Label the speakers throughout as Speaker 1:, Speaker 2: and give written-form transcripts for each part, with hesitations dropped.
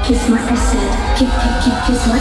Speaker 1: kiss my acid. Kiss my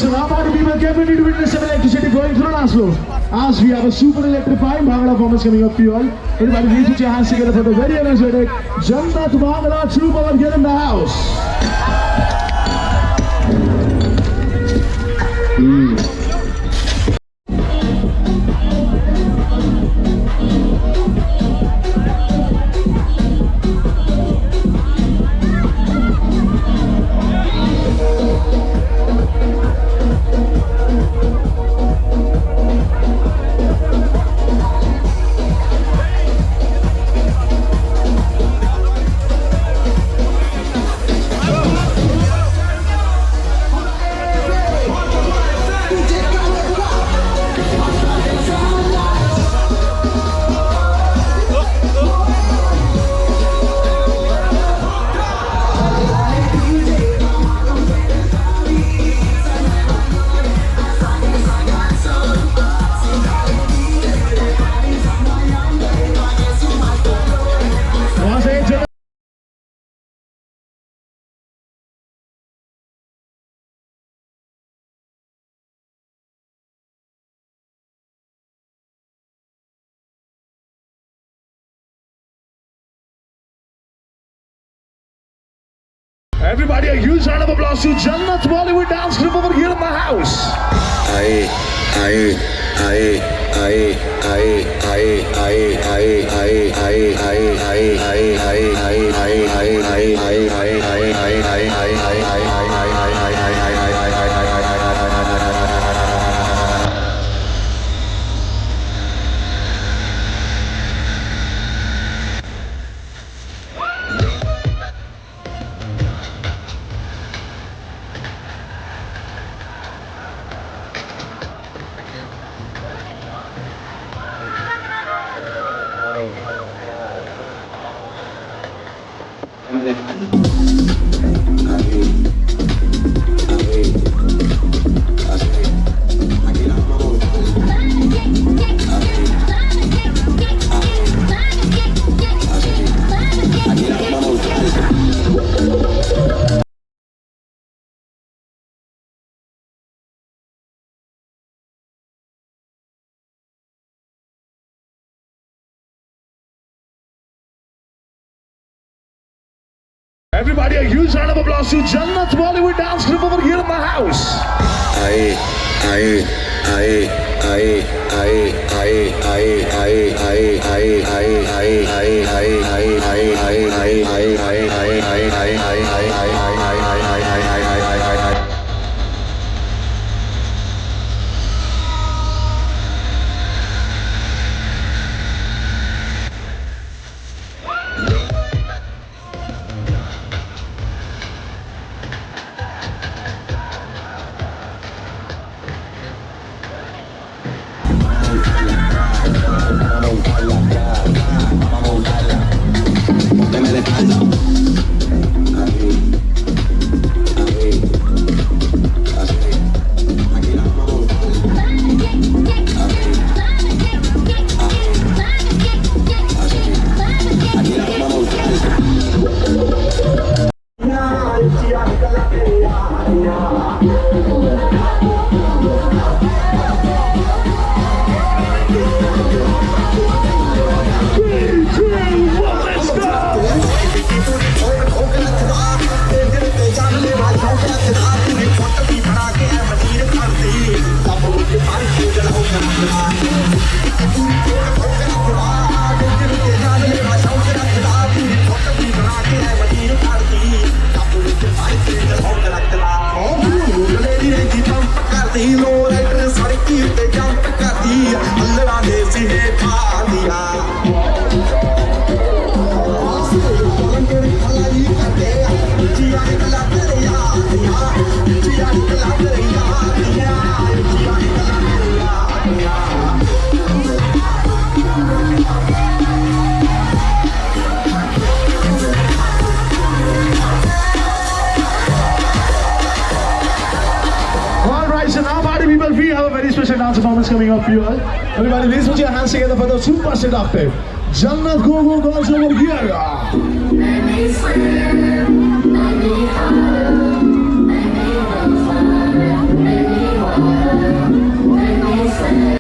Speaker 2: So now party people get ready to witness some electricity going through Oslo. As we have a super electrifying Bangla performance coming up for you all. Everybody please put your hands together for the very energetic Jannat Bangla true power get in the house. Everybody, a huge round of applause to Jannat Bollywood dance group over here in the house. Everybody, a huge round of applause to Jannat Bollywood dance group over here in the house. Alright, so now party people, we have a very special dance performance coming up for you all. Everybody, please put your hands together for the super seductive Jannat Go Go girls over here.